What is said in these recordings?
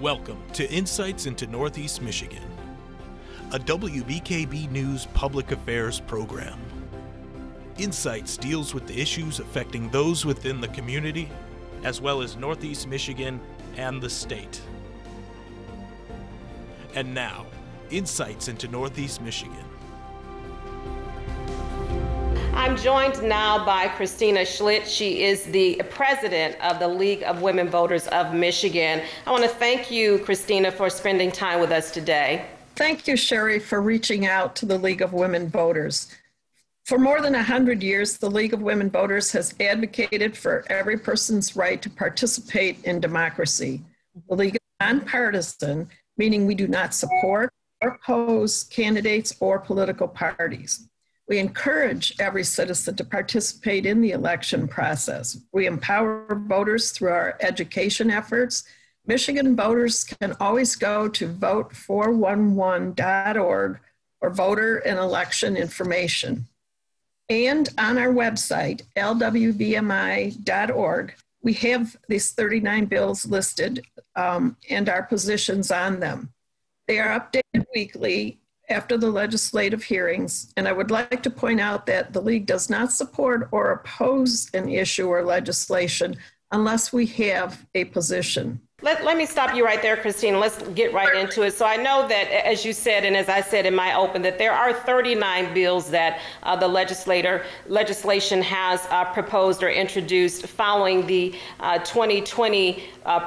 Welcome to Insights into Northeast Michigan, a WBKB News public affairs program. Insights deals with the issues affecting those within the community, as well as Northeast Michigan and the state. And now, Insights into Northeast Michigan. I'm joined now by Christina Schlitt. She is the president of the League of Women Voters of Michigan. I want to thank you, Christina, for spending time with us today. Thank you, Sherry, for reaching out to the League of Women Voters. For more than 100 years, the League of Women Voters has advocated for every person's right to participate in democracy. The League is nonpartisan, meaning we do not support or oppose candidates or political parties. We encourage every citizen to participate in the election process. We empower voters through our education efforts. Michigan voters can always go to vote411.org for voter and election information. And on our website, lwvmi.org, we have these 39 bills listed and our positions on them. They are updated weekly after the legislative hearings, and I would like to point out that the League does not support or oppose an issue or legislation unless we have a position. Let me stop you right there, Christina. Let's get right into it. So I know that, as you said, and as I said in my open, that there are 39 bills that the legislation has proposed or introduced following the 2020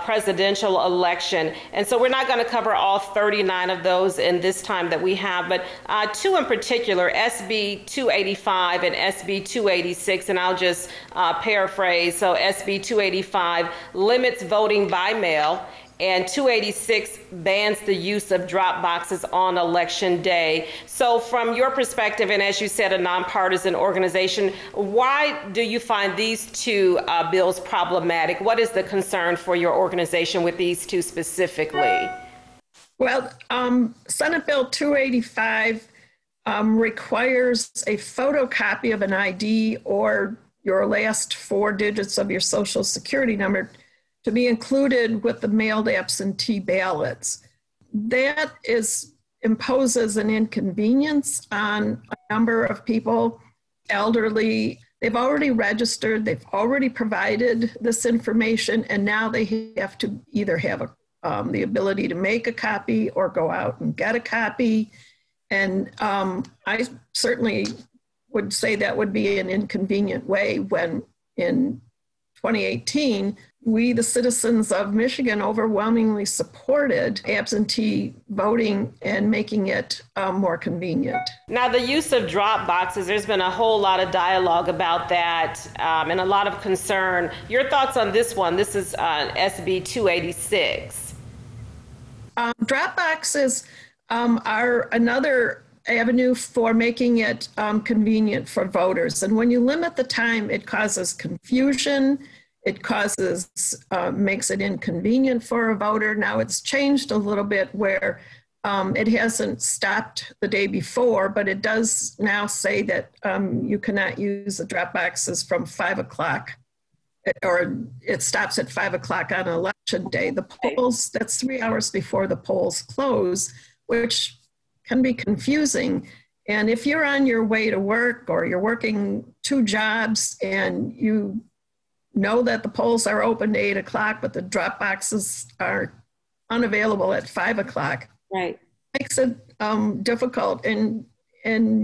presidential election. And so we're not going to cover all 39 of those in this time that we have, but two in particular, SB 285 and SB 286, and I'll just paraphrase. So SB 285 limits voting by mail, and 286 bans the use of drop boxes on election day. So from your perspective, and as you said, a nonpartisan organization, why do you find these two bills problematic? What is the concern for your organization with these two specifically? Well, Senate Bill 285 requires a photocopy of an ID or your last four digits of your social security number to be included with the mailed absentee ballots. That imposes an inconvenience on a number of people, elderly. They've already registered, they've already provided this information, and now they have to either have the ability to make a copy or go out and get a copy. And I certainly would say that would be an inconvenient way when in 2018, we, the citizens of Michigan, overwhelmingly supported absentee voting and making it more convenient. Now, the use of drop boxes, there's been a whole lot of dialogue about that and a lot of concern. Your thoughts on this one? This is SB 286. Drop boxes are another avenue for making it convenient for voters. And when you limit the time, it causes confusion. It makes it inconvenient for a voter. Now it's changed a little bit where it hasn't stopped the day before, but it does now say that you cannot use the drop boxes from 5 o'clock, or it stops at 5 o'clock on election day. The polls, that's 3 hours before the polls close, which can be confusing. And if you're on your way to work or you're working two jobs and you know that the polls are open to 8 o'clock, but the drop boxes are unavailable at 5 o'clock. Right. Makes it difficult, and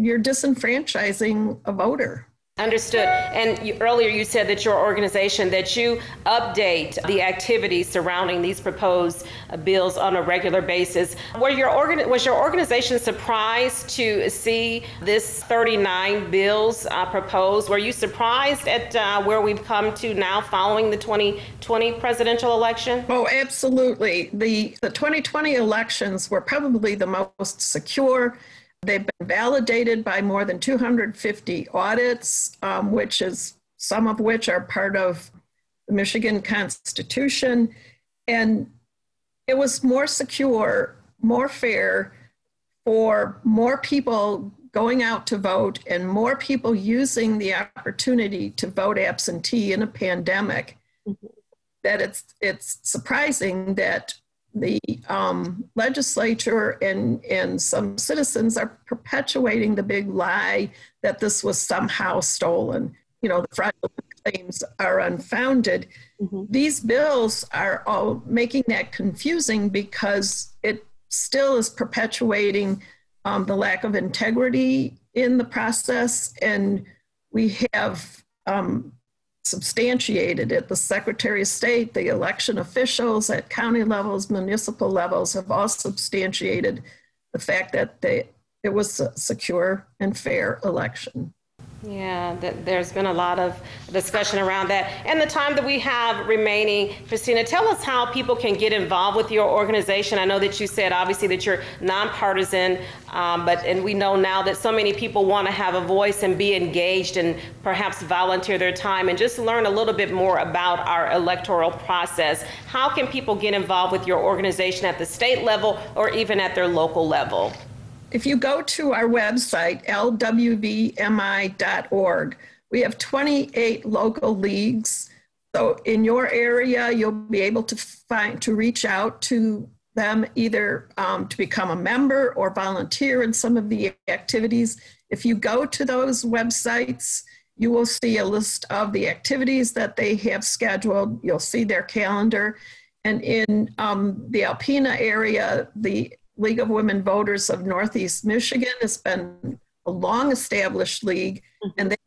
you're disenfranchising a voter. Understood. And earlier you said that your organization, that you update the activities surrounding these proposed bills on a regular basis. Was your organization surprised to see this 39 bills proposed? Were you surprised at where we've come to now following the 2020 presidential election? Oh, absolutely. The 2020 elections were probably the most secure. They've been validated by more than 250 audits, some of which are part of the Michigan Constitution. And it was more secure, more fair, for more people going out to vote and more people using the opportunity to vote absentee in a pandemic. Mm-hmm. That it's surprising that the legislature and some citizens are perpetuating the big lie that this was somehow stolen. You know, the fraudulent claims are unfounded. These bills are all making that confusing because it still is perpetuating the lack of integrity in the process. And we have substantiated it. The Secretary of State, the election officials at county levels, municipal levels have all substantiated the fact that it was a secure and fair election. Yeah, there's been a lot of discussion around that. And the time that we have remaining, Christina, tell us how people can get involved with your organization. I know that you said obviously that you're nonpartisan, and we know now that so many people want to have a voice and be engaged and perhaps volunteer their time and just learn a little bit more about our electoral process. How can people get involved with your organization at the state level or even at their local level? If you go to our website, lwvmi.org, we have 28 local leagues. So in your area, you'll be able to reach out to them either to become a member or volunteer in some of the activities. If you go to those websites, you will see a list of the activities that they have scheduled. You'll see their calendar. And in the Alpena area, the League of Women Voters of Northeast Michigan has been a long-established league, and they've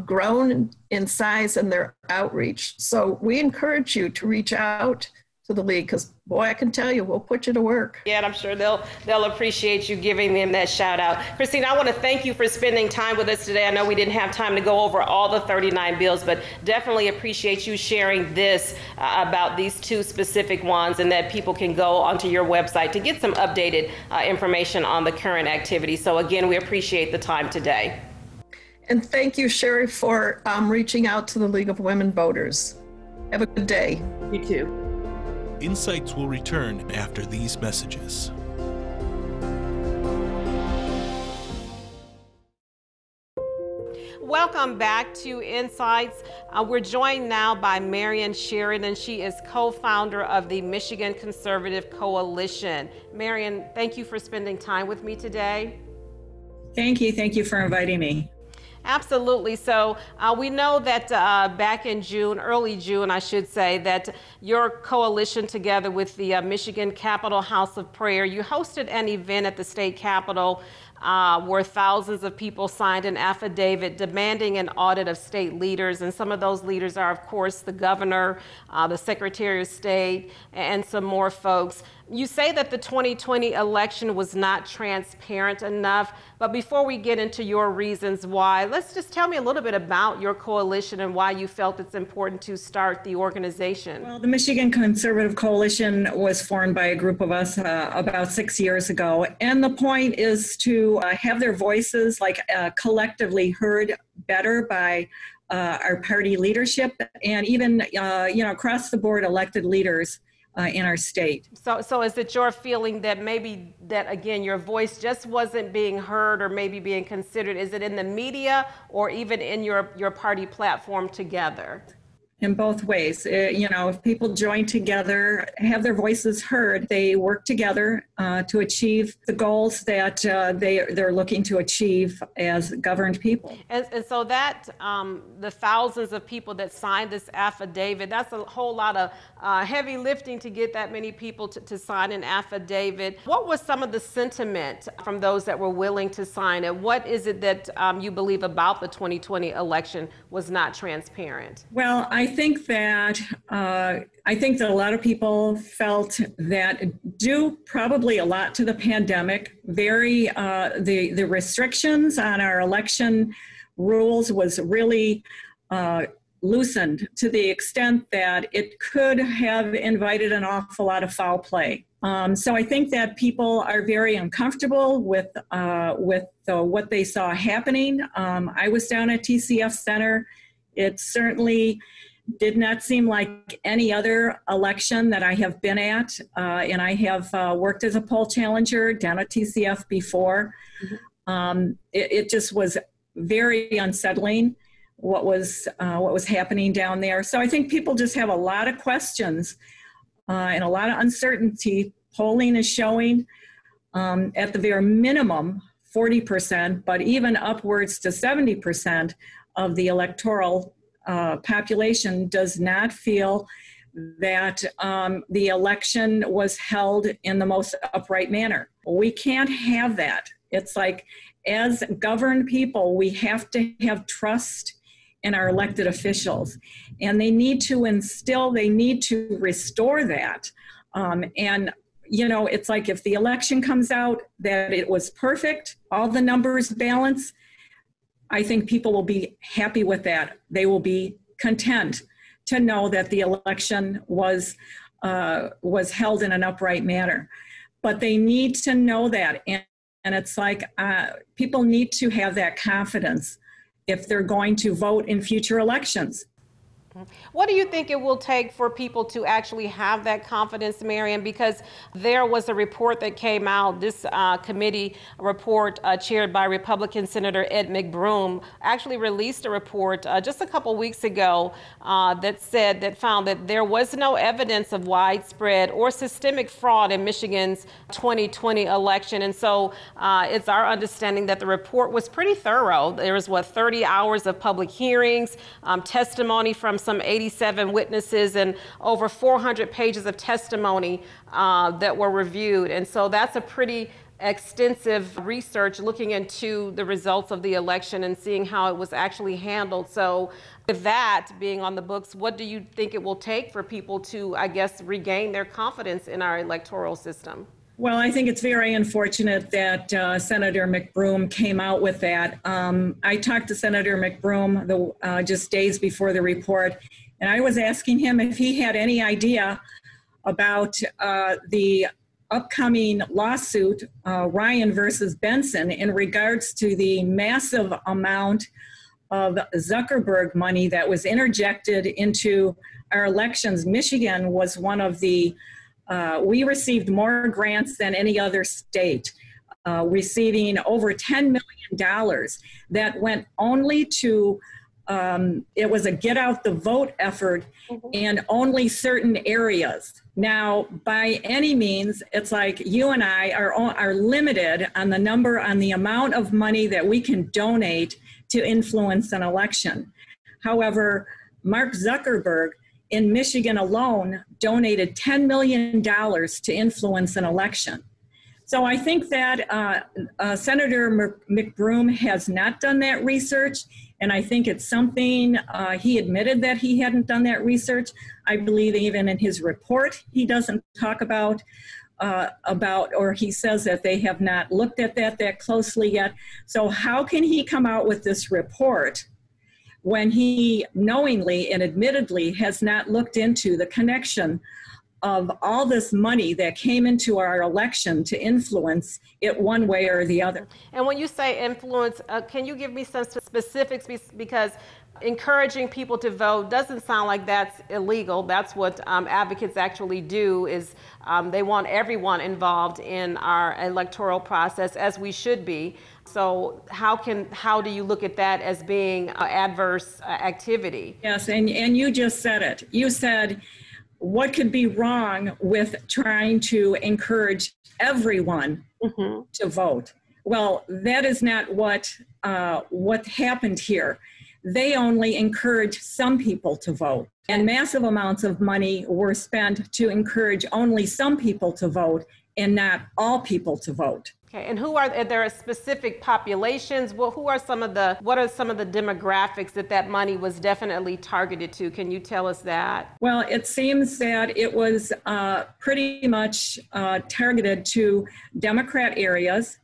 grown in size and their outreach. So we encourage you to reach out to the league, because boy, I can tell you, we'll put you to work. Yeah, and I'm sure they'll appreciate you giving them that shout out. Christina, I want to thank you for spending time with us today. I know we didn't have time to go over all the 39 bills, but definitely appreciate you sharing this about these two specific ones, and that people can go onto your website to get some updated information on the current activity. So again, we appreciate the time today. And thank you, Sherry, for reaching out to the League of Women Voters. Have a good day. You too. Insights will return after these messages. Welcome back to Insights. We're joined now by Marion Sheridan. She is co-founder of the Michigan Conservative Coalition. Marion, thank you for spending time with me today. Thank you. Thank you for inviting me. Absolutely. So we know that back in June, early June, I should say, that your coalition, together with the Michigan Capitol House of Prayer, you hosted an event at the state capitol where thousands of people signed an affidavit demanding an audit of state leaders. And some of those leaders are, of course, the governor, the Secretary of State, and some more folks. You say that the 2020 election was not transparent enough, but before we get into your reasons why, let's just tell me a little bit about your coalition and why you felt it's important to start the organization. Well, the Michigan Conservative Coalition was formed by a group of us about 6 years ago, and the point is to have their voices collectively heard better by our party leadership and even across the board elected leaders in our state. So is it your feeling that maybe that, again, your voice just wasn't being heard or maybe being considered? Is it in the media or even in your party platform together? In both ways. If people join together, have their voices heard, they work together to achieve the goals that they're looking to achieve as governed people. And so that the thousands of people that signed this affidavit, that's a whole lot of heavy lifting to get that many people to sign an affidavit. What was some of the sentiment from those that were willing to sign it? What is it that you believe about the 2020 election was not transparent? Well, I think that a lot of people felt that due probably a lot to the pandemic, the restrictions on our election rules was really loosened to the extent that it could have invited an awful lot of foul play. So I think that people are very uncomfortable with what they saw happening. I was down at TCF Center. It certainly did not seem like any other election that I have been at, and I have worked as a poll challenger down at TCF before. Mm-hmm. It just was very unsettling what was happening down there. So I think people just have a lot of questions and a lot of uncertainty. Polling is showing at the very minimum 40%, but even upwards to 70% of the electoral population does not feel that the election was held in the most upright manner. We can't have that. It's like, as governed people, we have to have trust in our elected officials, and they need to restore that. And you know, it's like, if the election comes out that it was perfect, all the numbers balance, I think people will be happy with that. They will be content to know that the election was held in an upright manner. But they need to know that, and it's like, people need to have that confidence if they're going to vote in future elections. What do you think it will take for people to actually have that confidence, Marion? Because there was a report that came out, this committee report chaired by Republican Senator Ed McBroom actually released a report just a couple weeks ago that found that there was no evidence of widespread or systemic fraud in Michigan's 2020 election. And so it's our understanding that the report was pretty thorough. There was, 30 hours of public hearings, testimony from some 87 witnesses, and over 400 pages of testimony that were reviewed. And so that's a pretty extensive research looking into the results of the election and seeing how it was actually handled. So with that being on the books, what do you think it will take for people to, I guess, regain their confidence in our electoral system? Well, I think it's very unfortunate that Senator McBroom came out with that. I talked to Senator McBroom just days before the report, and I was asking him if he had any idea about the upcoming lawsuit, Ryan versus Benson, in regards to the massive amount of Zuckerberg money that was interjected into our elections. Michigan was one of the we received more grants than any other state, receiving over $10 million that went only to, it was a get out the vote effort in only certain areas. Now, by any means, it's like you and I are limited on the amount of money that we can donate to influence an election. However, Mark Zuckerberg in Michigan alone donated $10 million to influence an election. So I think that Senator McBroom has not done that research, and I think it's something, he admitted that he hadn't done that research. I believe even in his report, he doesn't talk about, or he says that they have not looked at that closely yet. So how can he come out with this report when he knowingly and admittedly has not looked into the connection of all this money that came into our election to influence it one way or the other? And when you say influence, can you give me some specifics? Because encouraging people to vote doesn't sound like that's illegal. That's what advocates actually do, is they want everyone involved in our electoral process, as we should be. So how do you look at that as being adverse activity? Yes, and you just said it. You said, what could be wrong with trying to encourage everyone to vote? Well, that is not what happened here. They only encouraged some people to vote, and massive amounts of money were spent to encourage only some people to vote and not all people to vote. Okay, and are there specific populations? Well, what are some of the demographics that money was definitely targeted to? Can you tell us that? Well, it seems that it was pretty much targeted to Democrat areas.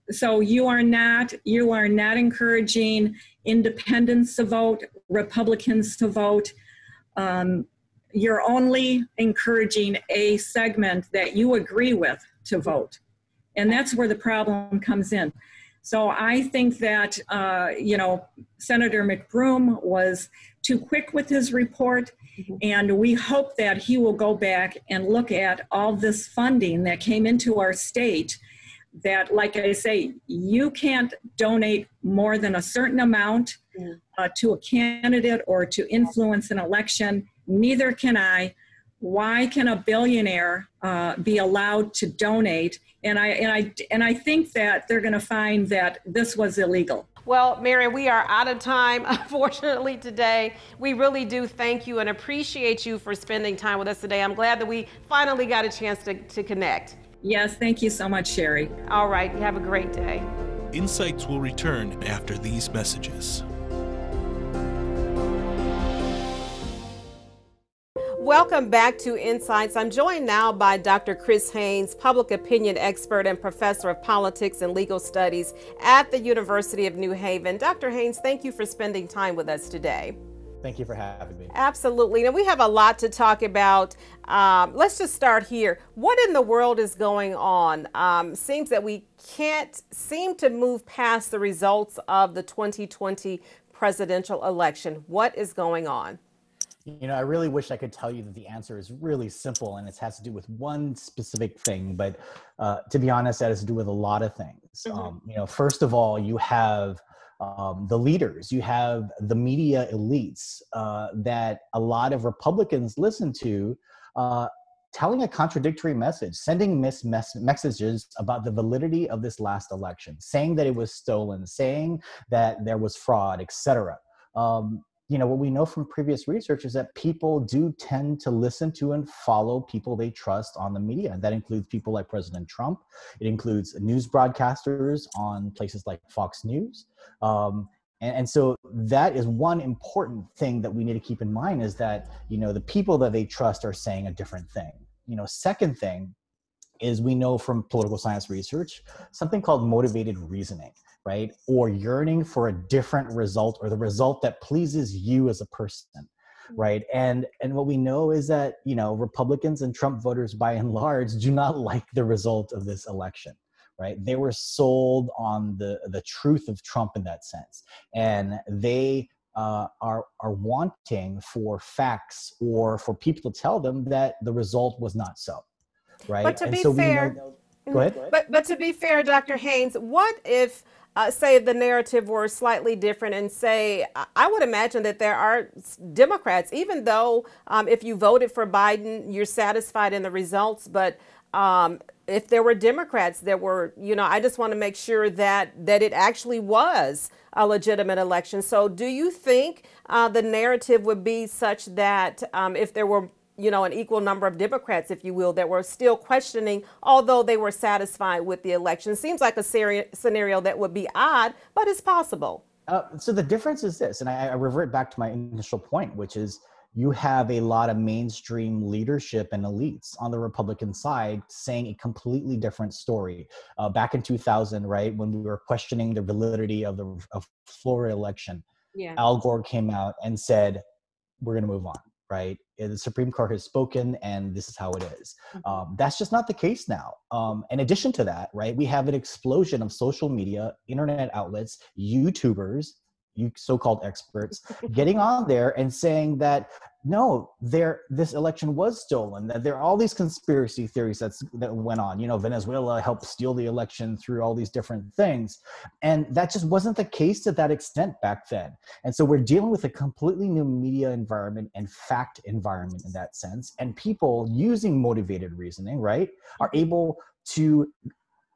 So you are not encouraging independents to vote, Republicans to vote. You're only encouraging a segment that you agree with to vote. And that's where the problem comes in. So I think that, Senator McBroom was too quick with his report, and we hope that he will go back and look at all this funding that came into our state, that, like I say, you can't donate more than a certain amount to a candidate or to influence an election. Neither can I. why can a billionaire be allowed to donate? And I think that they're going to find that this was illegal. Well, Mary, we are out of time, unfortunately, today. We really do thank you and appreciate you for spending time with us today. I'm glad that we finally got a chance to connect. Yes, thank you so much, Sherry. All right, you have a great day. Insights will return after these messages. Welcome back to Insights. I'm joined now by Dr. Chris Haynes, public opinion expert and professor of politics and legal studies at the University of New Haven. Dr. Haynes, thank you for spending time with us today. Thank you for having me. Absolutely. Now, we have a lot to talk about. Let's just start here. What in the world is going on? Seems that we can't seem to move past the results of the 2020 presidential election. What is going on? You know, I really wish I could tell you that the answer is really simple and it has to do with one specific thing. But to be honest, that has to do with a lot of things. Mm-hmm. You know, first of all, you have the leaders, you have the media elites that a lot of Republicans listen to, telling a contradictory message, sending messages about the validity of this last election, saying that it was stolen, saying that there was fraud, etc. You know, what we know from previous research is that people do tend to listen to and follow people they trust on the media. And that includes people like President Trump. It includes news broadcasters on places like Fox News. And so that is one important thing that we need to keep in mind, is that, you know, the people that they trust are saying a different thing. You know, second thing is, we know from political science research something called motivated reasoning, right? Or yearning for a different result, or the result that pleases you as a person, right? And what we know is that, you know, Republicans and Trump voters by and large do not like the result of this election, right? They were sold on the truth of Trump in that sense. And they are wanting for facts, or for people to tell them that the result was not so, right? But to and be so fair, we know, go ahead. But to be fair, Dr. Haynes, what if, say, the narrative were slightly different, and say, I would imagine that there are Democrats, even though if you voted for Biden, you're satisfied in the results, but if there were Democrats that were, you know, I just want to make sure that it actually was a legitimate election. So do you think the narrative would be such that if there were, you know, an equal number of Democrats, if you will, that were still questioning, although they were satisfied with the election? Seems like a scenario that would be odd, but it's possible. So the difference is this, and I revert back to my initial point, which is, you have a lot of mainstream leadership and elites on the Republican side saying a completely different story. Back in 2000, right, when we were questioning the validity of the Florida election, Al Gore came out and said, we're going to move on, right? The Supreme Court has spoken, and this is how it is. That's just not the case now. In addition to that, right, we have an explosion of social media, internet outlets, YouTubers, you so-called experts, getting on there and saying that, no, this election was stolen, that there are all these conspiracy theories that went on. You know, Venezuela helped steal the election through all these different things. And that just wasn't the case to that extent back then. And so we're dealing with a completely new media environment and fact environment in that sense. And people using motivated reasoning, right, are able to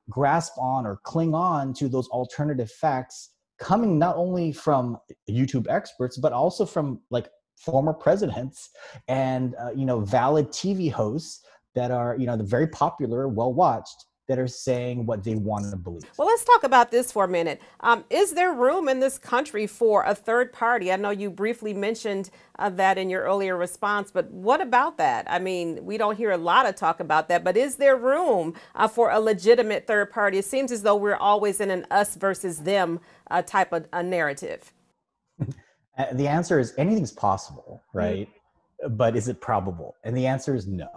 grasp on or cling on to those alternative facts, coming not only from YouTube experts, but also from like former presidents and, you know, valid TV hosts that are, you know, the very popular, well-watched, that are saying what they want to believe. Well, let's talk about this for a minute. Is there room in this country for a third party? I know you briefly mentioned that in your earlier response, but what about that? I mean, we don't hear a lot of talk about that, but is there room for a legitimate third party? It seems as though we're always in an us versus them type of a narrative. The answer is anything's possible, right? But is it probable? And the answer is no.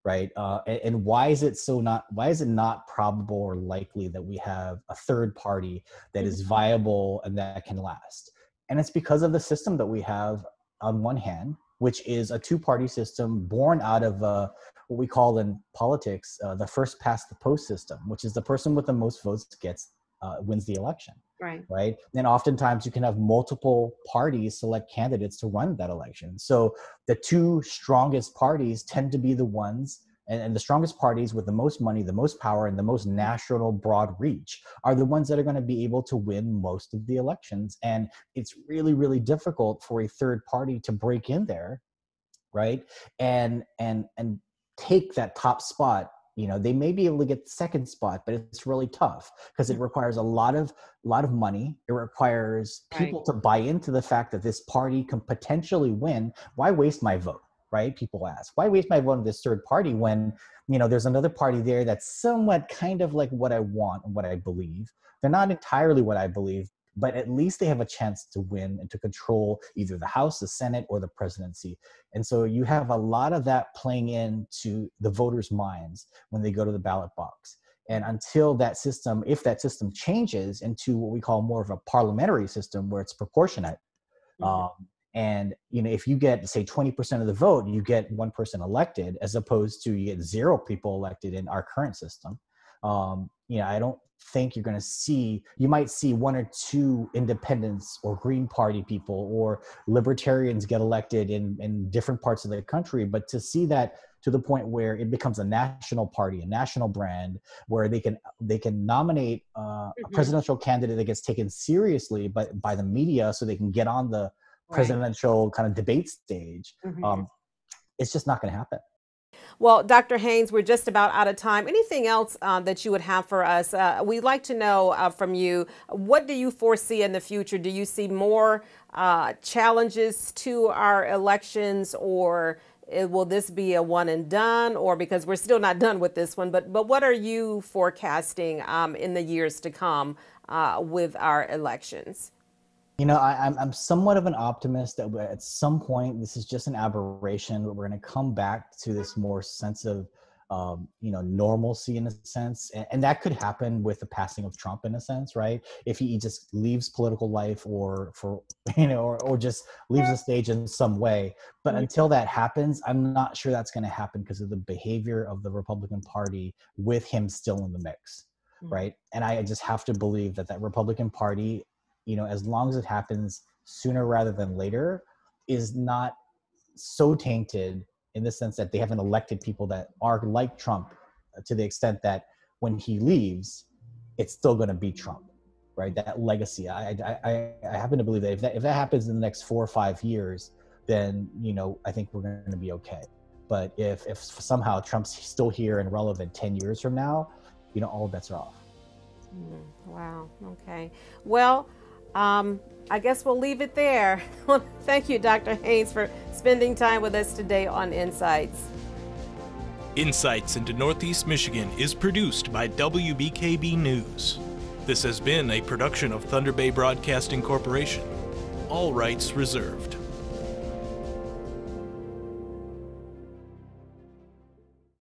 Right. And why is it not probable or likely that we have a third party that is viable and that can last? And it's because of the system that we have on one hand, which is a two-party system born out of what we call in politics the first past the post system, which is the person with the most votes gets wins the election. Right. Right. And oftentimes you can have multiple parties select candidates to run that election. So the two strongest parties tend to be the ones, and the strongest parties with the most money, the most power, and the most national broad reach are the ones that are going to be able to win most of the elections. And it's really, really difficult for a third party to break in there, right? And take that top spot. You know, they may be able to get the second spot, but it's really tough because it requires a lot of money. It requires people to buy into the fact that this party can potentially win. Why waste my vote, right? People ask, why waste my vote on this third party when, you know, there's another party there that's somewhat kind of like what I want and what I believe. They're not entirely what I believe, but at least they have a chance to win and to control either the House, the Senate, or the presidency. And so you have a lot of that playing into the voters' minds when they go to the ballot box. And until that system, if that system changes into what we call more of a parliamentary system where it's proportionate, and you know, if you get, say, 20% of the vote, you get one person elected, as opposed to you get 0 people elected in our current system. You know, I don't think you're going to see, you might see 1 or 2 independents or Green Party people or libertarians get elected in different parts of the country, but to see that to the point where it becomes a national party, a national brand, where they can nominate a presidential candidate that gets taken seriously by the media so they can get on the presidential kind of debate stage, it's just not going to happen. Well, Dr. Haynes, we're just about out of time. Anything else that you would have for us? We'd like to know from you, what do you foresee in the future? Do you see more challenges to our elections, or will this be a one and done, or because we're still not done with this one, but what are you forecasting in the years to come with our elections? You know, I'm somewhat of an optimist that at some point this is just an aberration, but we're going to come back to this more sense of, you know, normalcy in a sense. And that could happen with the passing of Trump in a sense, right? If he just leaves political life or just leaves the stage in some way. But until that happens, I'm not sure that's going to happen because of the behavior of the Republican Party with him still in the mix, right? And I just have to believe that Republican Party, you know, as long as it happens sooner rather than later, is not so tainted in the sense that they haven't elected people that are like Trump to the extent that when he leaves, it's still going to be Trump, right? That legacy. I happen to believe that if that happens in the next 4 or 5 years, then, you know, I think we're going to be okay. But if somehow Trump's still here and relevant 10 years from now, you know, all bets are off. Wow. Okay. Well, I guess we'll leave it there. Thank you, Dr. Haynes, for spending time with us today on Insights. Insights into Northeast Michigan is produced by WBKB News. This has been a production of Thunder Bay Broadcasting Corporation. All rights reserved.